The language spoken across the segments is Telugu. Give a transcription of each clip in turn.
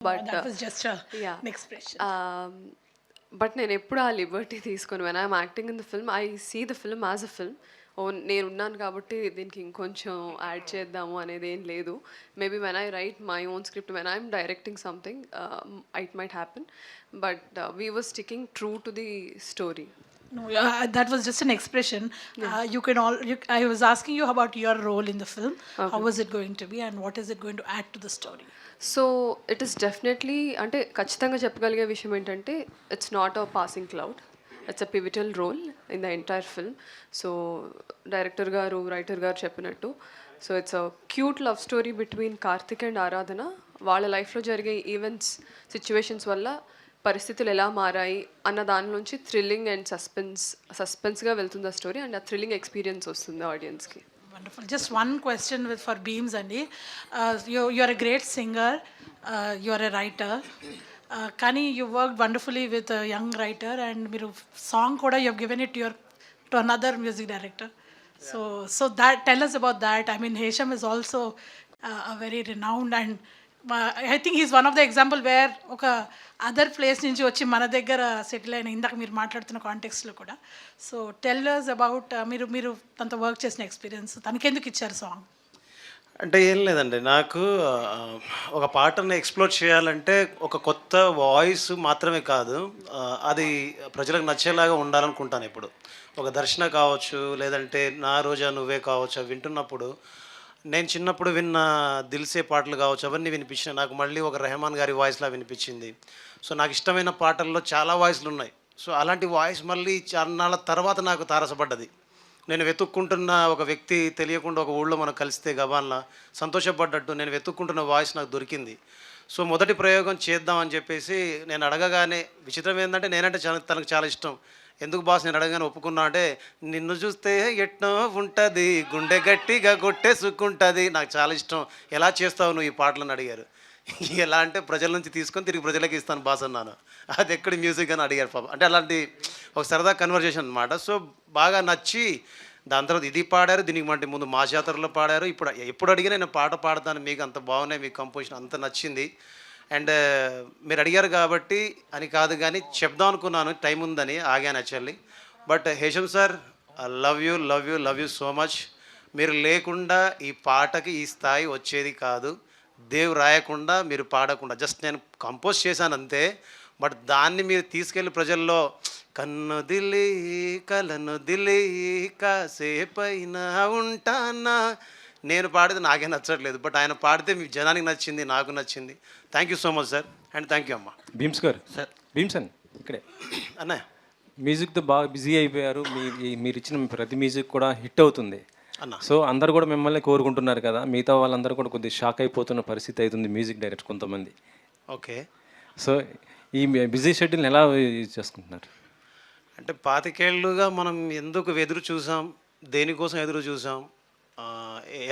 But That was just yeah an expression. But నేను ఎప్పుడు ఆ లిబర్టీ తీసుకొని when I'm acting in the film I see the film as a film. ఓ నేను ఉన్నాను కాబట్టి దీనికి ఇంకొంచెం యాడ్ చేద్దాము అనేది ఏం లేదు. Maybe when I write my own script, when I'm directing something, it might happen, but we were sticking true to the story. No, that was just an expression. You can all. I was asking you about your role in the film. How was it going to be, and what is it going to add to the story? So it is definitely, అంటే ఖచ్చితంగా చెప్పగలిగే విషయం ఏంటంటే it's not a passing cloud, it's a pivotal role in the entire film. So director గారు, రైటర్ గారు చెప్పినట్టు, so it's a cute love story between Karthik and Aradhana. వాళ్ళ లైఫ్లో జరిగే ఈవెంట్స్, సిచ్యువేషన్స్ వల్ల పరిస్థితులు ఎలా మారాయి అన్న దాని నుంచి థ్రిల్లింగ్ అండ్ సస్పెన్స్గా వెళ్తుంది ఆ స్టోరీ, అండ్ ఆ థ్రిల్లింగ్ ఎక్స్పీరియన్స్ వస్తుంది ఆడియన్స్కి. Wonderful. Just one question for Beams, Andy. You are a great singer. You are a writer. Kani, you worked wonderfully with a young writer, and మీరు song కూడా you have given it to another music director. So that tell us about that. I mean, Hesham is also a very renowned, and I think he's one of the example where ఒక అదర్ ప్లేస్ నుంచి వచ్చి మన దగ్గర సెటిల్ అయిన, ఇందాక మీరు మాట్లాడుతున్న కాంటెక్స్లో కూడా. సో టెల్ us అబౌట్ మీరు తనతో వర్క్ చేసిన ఎక్స్పీరియన్స్, తనకెందుకు ఇచ్చారు సాంగ్? అంటే ఏం లేదండి, నాకు ఒక పాటను ఎక్స్ప్లోర్ చేయాలంటే ఒక కొత్త వాయిస్ మాత్రమే కాదు, అది ప్రజలకు నచ్చేలాగా ఉండాలనుకుంటాను. ఇప్పుడు ఒక దర్శన కావచ్చు, లేదంటే నా రోజా నువ్వే కావచ్చు, అవి వింటున్నప్పుడు నేను చిన్నప్పుడు విన్న దిల్సే పాటలు కావచ్చు, అవన్నీ వినిపించినాయి. నాకు మళ్ళీ ఒక రెహమాన్ గారి వాయిస్లా వినిపించింది. సో నాకు ఇష్టమైన పాటల్లో చాలా వాయిస్లు ఉన్నాయి. సో అలాంటి వాయిస్ మళ్ళీ చాన్నాళ్ళ తర్వాత నాకు తారసపడ్డది. నేను వెతుక్కుంటున్న ఒక వ్యక్తి తెలియకుండా ఒక ఊళ్ళో మనం కలిస్తే గబాన్లా సంతోషపడ్డట్టు నేను వెతుక్కుంటున్న వాయిస్ నాకు దొరికింది. సో మొదటి ప్రయోగం చేద్దామని చెప్పేసి నేను అడగగానే, విచిత్రం ఏంటంటే నేనంటే తనకు చాలా ఇష్టం. ఎందుకు బాస్ నేను అడగగానే ఒప్పుకున్నా అంటే, నిన్ను చూస్తే ఎట్నో ఉంటుంది, గుండె గట్టిగా కొట్టేసుకుంటుంది, నాకు చాలా ఇష్టం, ఎలా చేస్తావు నువ్వు ఈ పాటలను అడిగారు. ఎలా అంటే ప్రజల నుంచి తీసుకొని తిరిగి ప్రజలకి ఇస్తాను బాస్ అన్నాను. అది ఎక్కడి మ్యూజిక్ అని అడిగారు పాప. అంటే అలాంటి ఒక సరదా కన్వర్జేషన్ అనమాట. సో బాగా నచ్చి దాని తర్వాత ఇది పాడారు, దీనికి మంటే ముందు మా జాతరలో పాడారు. ఇప్పుడు ఎప్పుడు అడిగినా నేను పాట పాడతాను, మీకు అంత బాగున్నాయి, మీకు కంపోజిషన్ అంత నచ్చింది. అండ్ మీరు అడిగారు కాబట్టి అని కాదు, కానీ చెప్దాం అనుకున్నాను, టైం ఉందని ఆగాను actually. But Hesham sir, love you love you love you so much. మీరు లేకుండా ఈ పాటకి ఈ స్థాయి వచ్చేది కాదు. దేవ్ రాయకుండా మీరు పాడకుండా జస్ట్ నేను కంపోజ్ చేశాను అంతే. బట్ దాన్ని మీరు తీసుకెళ్ళి ప్రజల్లో కన్ను దిలి కలను దిలి కాసేపైనా ఉంటానా, నేను పాడితే నాకే నచ్చట్లేదు, బట్ ఆయన పాడితే మీ జనానికి నచ్చింది, నాకు నచ్చింది. Thank you so much sir, and thank you అమ్మ. భీమ్స్ గారు, సార్ భీమ్స్ అని ఇక్కడే అన్నయ్య మ్యూజిక్తో బాగా బిజీ అయిపోయారు. మీరు ఇచ్చిన ప్రతి మ్యూజిక్ కూడా హిట్ అవుతుంది అన్న. సో అందరు కూడా మిమ్మల్ని కోరుకుంటున్నారు కదా, మిగతా వాళ్ళందరూ కూడా కొద్దిగా షాక్ అయిపోతున్న పరిస్థితి అవుతుంది మ్యూజిక్ డైరెక్టర్ కొంతమంది. ఓకే. సో ఈ బిజీ షెడ్యూల్ని ఎలా యూజ్ చేసుకుంటున్నారు? అంటే 25 ఏళ్ళుగా మనం ఎందుకు ఎదురు చూసాం, దేనికోసం ఎదురు చూసాం,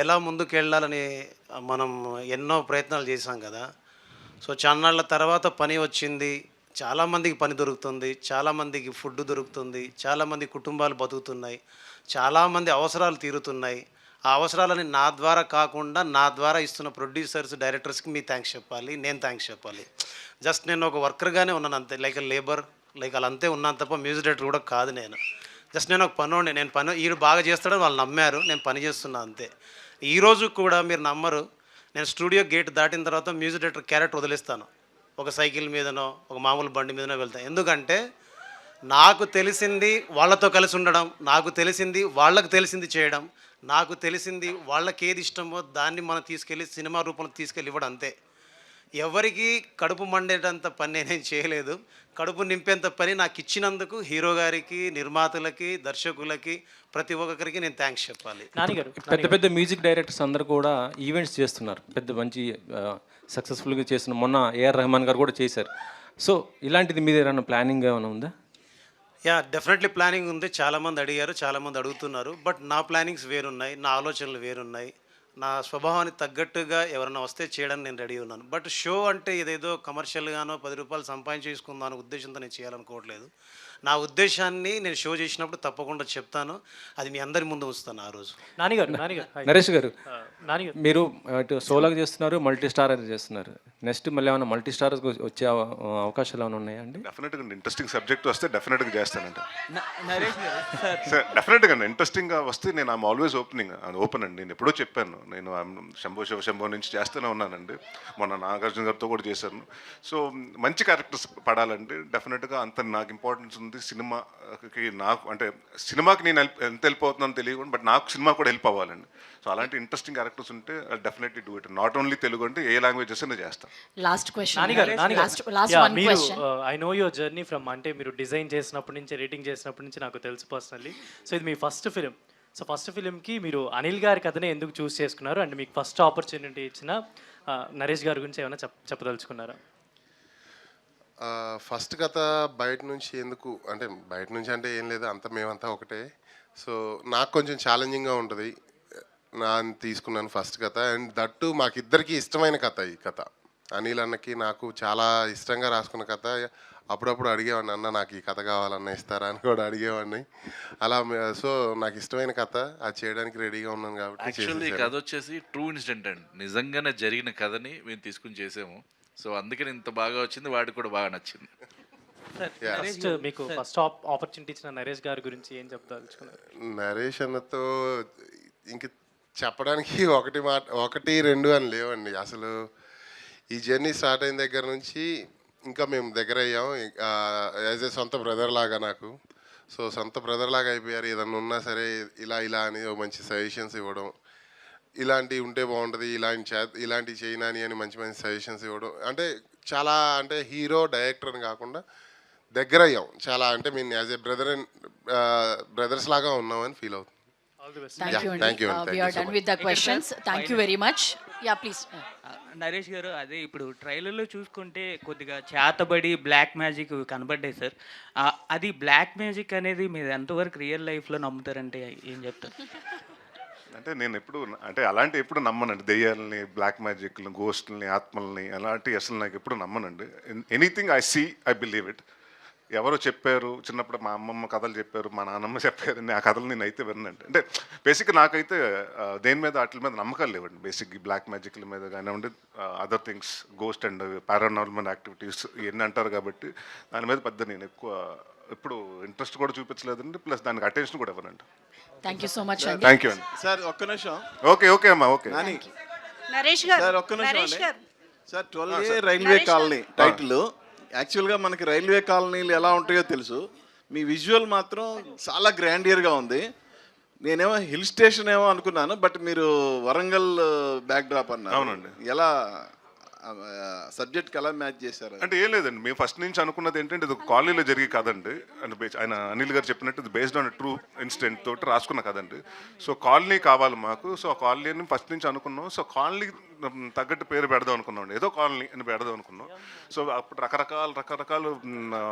ఎలా ముందుకు వెళ్ళాలని మనం ఎన్నో ప్రయత్నాలు చేశాం కదా. సో చాన్నాళ్ళ తర్వాత పని వచ్చింది, చాలామందికి పని దొరుకుతుంది, చాలామందికి ఫుడ్ దొరుకుతుంది, చాలామంది కుటుంబాలు బతుకుతున్నాయి, చాలామంది అవసరాలు తీరుతున్నాయి. ఆ అవసరాలని నా ద్వారా కాకుండా నా ద్వారా ఇస్తున్న ప్రొడ్యూసర్స్, డైరెక్టర్స్కి మీ థ్యాంక్స్ చెప్పాలి, నేను థ్యాంక్స్ చెప్పాలి. జస్ట్ నేను ఒక వర్కర్గానే ఉన్నాను అంతే, లైక్ లేబర్, లైక్ అలా అంతే ఉన్నాను తప్ప మ్యూజిక్ డైరెక్టర్ కూడా కాదు నేను. జస్ట్ నేను ఒక పనోడిని, నేను పని వీడు బాగా చేస్తాడని వాళ్ళు నమ్మారు, నేను పని చేస్తున్నా అంతే. ఈరోజు కూడా మీరు నమ్మరు, నేను స్టూడియో గేట్ దాటిన తర్వాత మ్యూజిక్ డైరెక్టర్ క్యారెక్టర్ వదిలేస్తాను, ఒక సైకిల్ మీదనో ఒక మామూలు బండి మీదనో వెళ్తాను. ఎందుకంటే నాకు తెలిసింది వాళ్ళతో కలిసి ఉండడం, నాకు తెలిసింది వాళ్ళకు తెలిసింది చేయడం, నాకు తెలిసింది వాళ్ళకి ఏది ఇష్టమో దాన్ని మనం తీసుకెళ్ళి సినిమా రూపంలో తీసుకెళ్ళి ఇవ్వడం అంతే. ఎవరికి కడుపు మండేటంత పని నేనేం చేయలేదు, కడుపు నింపేంత పని నాకు ఇచ్చినందుకు హీరో గారికి, నిర్మాతలకి, దర్శకులకి, ప్రతి ఒక్కరికి నేను థ్యాంక్స్ చెప్పాలి. పెద్ద పెద్ద మ్యూజిక్ డైరెక్టర్స్ అందరూ కూడా ఈవెంట్స్ చేస్తున్నారు, పెద్ద మంచి సక్సెస్ఫుల్గా చేస్తున్న, మొన్న ఏఆర్ రెహమాన్ గారు కూడా చేశారు. సో ఇలాంటిది మీద ఏమైనా ప్లానింగ్ ఏమైనా ఉందా? యా, డెఫినెట్లీ ప్లానింగ్ ఉంది. చాలామంది అడిగారు, చాలామంది అడుగుతున్నారు. బట్ నా ప్లానింగ్స్ వేరున్నాయి, నా ఆలోచనలు వేరున్నాయి. నా స్వభావానికి తగ్గట్టుగా ఎవరైనా వస్తే చేయడానికి నేను రెడీ ఉన్నాను. బట్ షో అంటే ఇదేదో కమర్షియల్గానో 10 రూపాయలు సంపాదించేసుకుందాం అనే ఉద్దేశంతో నేను చేయాలనుకోవట్లేదు. నా ఉద్దేశాన్ని నేను షో చేసినప్పుడు తప్పకుండా చెప్తాను. అది మీ అందరి ముందు ఉంచుతాను ఆ రోజు. నానిగారు నరేష్ గారు నానిగారు మీరు ఇటు సోలోగా చేస్తున్నారు, మల్టీ స్టార్ అది చేస్తున్నారు. నెక్స్ట్ మళ్ళీ ఏమైనా మల్టీ స్టార్ వచ్చే అవకాశాలు ఏమైనా ఉన్నాయా అండి? డెఫినెట్గా ఇంట్రెస్టింగ్ సబ్జెక్ట్ వస్తే డెఫినెట్గా చేస్తానంట. నరేష్ గారు సార్ సార్ డెఫినెట్గా ఇంట్రెస్టింగ్గా వస్తే నేను ఐమ్ ఆల్వేస్ ఓపెన్ అండి. నేను ఎప్పుడో చెప్పాను, నేను శంభో శివ శంభో నుంచి చేస్తూనే ఉన్నానండి. మొన్న నాగార్జున గారితో కూడా చేశాను. సో మంచి క్యారెక్టర్స్ పడాలంటే డెఫినెట్గా అంత నాకు ఇంపార్టెన్స్ ఉంది. సినిమాకి నాకు అంటే సినిమాకి నేను ఎంత హెల్ప్ అవుతున్నానో తెలియకుండా, బట్ నాకు సినిమా కూడా హెల్ప్ అవ్వాలండి. సో అలాంటి ఇంట్రెస్టింగ్ క్యారెక్టర్స్ ఉంటే definitely do it. Not only Telugu అంటే ఏ లాంగ్వేజెస్ అయినా చేస్తాను. లాస్ట్ క్వశ్చన్ నానిగారు లాస్ట్ వన్ మీరు question I know your journey from అంటే మీరు డిజైన్ చేసినప్పటి నుంచి రేటింగ్ చేసినప్పటి నుంచి నాకు తెలుసు పర్సనల్లీ. సో ఇది మీ ఫస్ట్ ఫిలిం. సో ఫస్ట్ ఫిలింకి మీరు అనిల్ గారి కథనే ఎందుకు చూస్ చేసుకున్నారు అండ్ మీకు ఫస్ట్ ఆపర్చునిటీ ఇచ్చిన నరేష్ గారి గురించి ఏమైనా చెప్పదలుచుకున్నారా? ఫస్ట్ కథ బయట నుంచి ఎందుకు అంటే బయట నుంచి అంటే ఏం లేదు, అంత మేమంతా ఒకటే. సో నాకు కొంచెం ఛాలెంజింగ్గా ఉంటుంది. నా తీసుకున్నాను ఫస్ట్ కథ. అండ్ దట్టు మాకిద్దరికి ఇష్టమైన కథ ఈ కథ. అనిల్ అన్నకి నాకు చాలా ఇష్టంగా రాసుకున్న కథ. అప్పుడప్పుడు అడిగేవాడిని, అన్న నాకు ఈ కథ కావాలన్న ఇస్తారా అని కూడా అడిగేవాడిని. అలా సో నాకు ఇష్టమైన కథ, అది చేయడానికి రెడీగా ఉన్నాను కాబట్టి. యాక్చువల్లీ ఈ కథ వచ్చేసి ట్రూ ఇన్సిడెంట్ అండి, నిజంగానే జరిగిన కథని మేము తీసుకుని చేసాము. సో అందుకని ఇంత బాగా వచ్చింది, వాడికి కూడా బాగా నచ్చింది. ఫస్ట్ మీకు ఫస్ట్ ఆపర్చునిటీ ఇచ్చిన నరేష్ గారి గురించి ఏం చెప్పదలుచుకున్నారు? నరేష్ అన్నతో ఇంక చెప్పడానికి ఒకటి రెండు అని లేవండి. అసలు ఈ జర్నీ స్టార్ట్ అయిన దగ్గర నుంచి ఇంకా మేము దగ్గర అయ్యాం. యాజ్ ఏ సొంత బ్రదర్ లాగా నాకు. సో సొంత బ్రదర్ లాగా అయిపోయారు. ఏదన్నా ఉన్నా సరే ఇలా అని మంచి సజెషన్స్ ఇవ్వడం, ఇలాంటివి ఉంటే బాగుంటుంది, ఇలాంటివి చేయనాని అని మంచి మంచి సజెషన్స్ ఇవ్వడం. అంటే చాలా అంటే హీరో డైరెక్టర్ అని కాకుండా దగ్గర అయ్యాం చాలా. అంటే మేము యాజ్ ఏ బ్రదర్స్ లాగా ఉన్నామని ఫీల్ అవుతుంది. Thank you. We are done with the questions. Thank you very much. Yeah, please. Naresh గారు, అదే ఇప్పుడు ట్రైలర్లో చూసుకుంటే కొద్దిగా చేతబడి బ్లాక్ మ్యాజిక్ కనబడ్డాయి సార్. అది బ్లాక్ మ్యాజిక్ అనేది మీరు ఎంతవరకు రియల్ లైఫ్లో నమ్ముతారంటే ఏం చెప్తారు? అంటే నేను ఎప్పుడు అంటే అలాంటి ఎప్పుడు నమ్మనండి. దెయ్యాలని, బ్లాక్ మ్యాజిక్ని, గోస్ట్ని, ఆత్మల్ని అలాంటి అసలు నాకు ఎప్పుడు నమ్మనండి. Anything I see I believe it. ఎవరో చెప్పారు చిన్నప్పుడు, మా అమ్మమ్మ కథలు చెప్పారు, మా నాన్నమ్మ చెప్పారు, ఆ కథలు నేను అయితే వినండి. అంటే బేసిక్గా నాకైతే దేని మీద వాటి మీద నమ్మకాలు లేవండి. బేసిక్ బ్లాక్ మ్యాజిక్ల మీద కానివ్వండి, other things, ghost and paranormal activities ఇవన్నీ అంటారు కాబట్టి దాని మీద పెద్ద నేను ఎక్కువ ఇప్పుడు ఇంట్రెస్ట్ కూడా చూపించలేదండి. ప్లస్ దానికి అటెన్షన్ కూడా ఇవ్వనండి. Thank you so much. Thank you అండి. సార్ ఒక్క నిమిషం. ఓకే అమ్మా, ఓకే. నరేష్ గారు సార్ ఒక్క నిమిషం అండి. Sir 12A railway colony title. యాక్చువల్గా మనకి రైల్వే కాలనీలు ఎలా ఉంటాయో తెలుసు. మీ విజువల్ మాత్రం చాలా గ్రాండియర్గా ఉంది. నేనేమో హిల్ స్టేషన్ ఏమో అనుకున్నాను, బట్ మీరు వరంగల్ బ్యాక్ డ్రాప్ అన్నారు. అవునండి. ఎలా సబ్జెక్ట్కి ఎలా మ్యాచ్ చేశారు? అంటే ఏం లేదండి, మేము ఫస్ట్ నుంచి అనుకున్నది ఏంటంటే ఇది ఒక కాలనీలో జరిగే కదండి. అంటే ఆయన అనిల్ గారు చెప్పినట్టు ఇది బేస్డ్ ఆన్ ట్రూ ఇన్సిడెంట్ తోటి రాసుకున్న కదండి. సో కాలనీ కావాలి మాకు. సో ఆ కాలనీని ఫస్ట్ నుంచి అనుకున్నాం. సో కాలనీ తగ్గట్టు పేరు పెడదాం అనుకున్నాం, ఏదో కాలనీ అని పెడదాం అనుకున్నాం. సో అప్పుడు రకరకాలు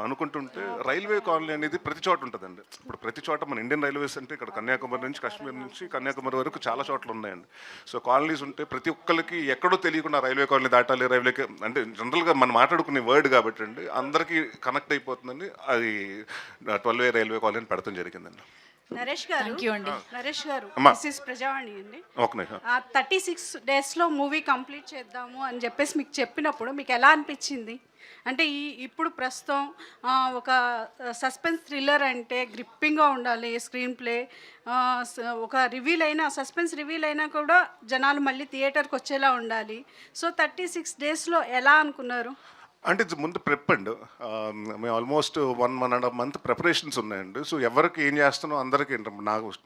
అనుకుంటుంటే రైల్వే కాలనీ అనేది ప్రతి చోట ఉంటుందండి. ఇప్పుడు ప్రతి చోట మన ఇండియన్ రైల్వేస్ అంటే ఇక్కడ కన్యాకుమారి నుంచి కాశ్మీర్ నుంచి కన్యాకుమారి వరకు చాలా చోట్ల ఉన్నాయండి. సో కాలనీస్ ఉంటే ప్రతి ఒక్కరికి ఎక్కడో తెలియకుండా రైల్వే కాలనీ దాటాలి, రైల్వేకి అంటే జనరల్గా మనం మాట్లాడుకునే వర్డ్ కాబట్టి అండి అందరికీ కనెక్ట్ అయిపోతుందండి. అది 12A రైల్వే కాలనీ పెడతాం జరిగిందండి. నరేష్ గారు, Thank you అండి. నరేష్ గారు, అమ్మా. దిస్ ఇస్ ప్రజావాణి అండి. ఓకే. 36 డేస్లో మూవీ కంప్లీట్ చేద్దాము అని చెప్పేసి మీకు చెప్పినప్పుడు మీకు ఎలా అనిపించింది? అంటే ఇప్పుడు ప్రస్తుతం ఒక సస్పెన్స్ థ్రిల్లర్ అంటే గ్రిప్పింగ్గా ఉండాలి స్క్రీన్ ప్లే. ఒక రివీల్ అయినా, సస్పెన్స్ రివీల్ అయినా కూడా జనాలు మళ్ళీ థియేటర్కి వచ్చేలా ఉండాలి. సో 36 డేస్లో ఎలా అనుకున్నారు? అంటే ముందు ప్రెప్ అండి. మేము ఆల్మోస్ట్ 1.5 month ప్రిపరేషన్స్ ఉన్నాయండి. సో ఎవరికి ఏం చేస్తున్నాం అందరికీ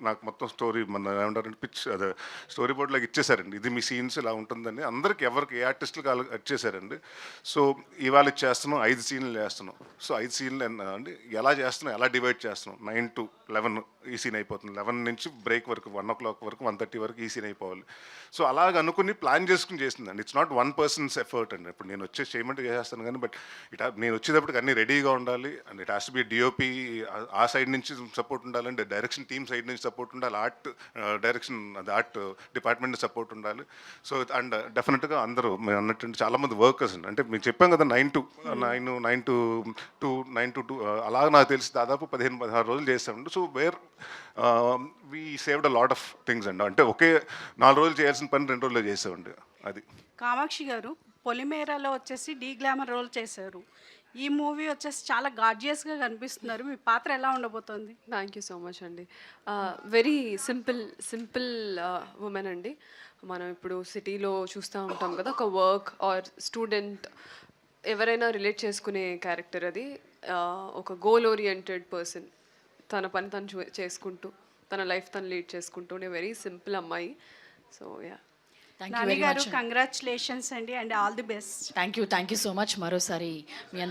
నాకు మొత్తం స్టోరీ మన ఏమంటారంటే పిచ్ అదే స్టోరీ బోర్డ్లోకి ఇచ్చేసారండి. ఇది మీ సీన్స్ ఇలా ఉంటుందని అందరికీ ఎవరికి ఏ ఆర్టిస్టులకు ఇచ్చేసారండి. సో ఇవాళ ఇచ్చేస్తున్నాం 5 సీన్లు చేస్తున్నాం. సో 5 సీన్లు అండి ఎలా చేస్తున్నాం, ఎలా డివైడ్ చేస్తున్నాం. 9 to 11 ఈ సీన్ అయిపోతుంది. 11 నుంచి బ్రేక్ వరకు 1 o'clock వరకు 1:30 వరకు ఈ సీన్ అయిపోవాలి. సో అలాగ అనుకుని ప్లాన్ చేసుకుని చేసిందండి. It's not one persons effort అండి. ఇప్పుడు నేను వచ్చేసి చేయమంటే చేసేస్తాను, కానీ బట్ నేను వచ్చేటప్పటికి అన్ని రెడీగా ఉండాలి and it has to be DOP ఆ సైడ్ నుంచి సపోర్ట్ ఉండాలి అండ్ డైరెక్షన్ టీమ్ సైడ్ నుంచి సపోర్ట్ ఉండాలి ఆర్ట్ డైరెక్షన్ అది ఆర్ట్ డిపార్ట్మెంట్ సపోర్ట్ ఉండాలి సో అండ్ డెఫినెట్గా అందరూ మేము అన్నట్టు చాలామంది వర్కర్స్ అంటే మీకు చెప్పాం కదా 9 to 2 అలా నాకు తెలిసి దాదాపు 15-16 రోజులు చేస్తామండి so we saved a lot of things అండి అంటే ఒకే 4 రోజులు చేయాల్సిన పని 2 రోజుల్లో చేసామండి అది. కామాక్షి గారు పొలిమేరాలో వచ్చేసి డీ గ్లామర్ రోల్ చేశారు, ఈ మూవీ వచ్చేసి చాలా గార్జియస్గా కనిపిస్తున్నారు, మీ పాత్ర ఎలా ఉండబోతోంది? థ్యాంక్ యూ సో మచ్ అండి. వెరీ సింపుల్ ఉమెన్ అండి. మనం ఇప్పుడు సిటీలో చూస్తూ ఉంటాం కదా, ఒక వర్క్ ఆర్ స్టూడెంట్ ఎవరైనా రిలేట్ చేసుకునే క్యారెక్టర్ అది. ఒక గోల్ ఓరియంటెడ్ పర్సన్, తన పని తను చేసుకుంటూ తన లైఫ్ తను లీడ్ చేసుకుంటూ వెరీ సింపుల్ అమ్మాయి. So yeah, thank you Nani very గారు మచ్. కంగ్రాచులేషన్స్ అండి and all the best. Thank you so much. మరోసారి మీ అందరి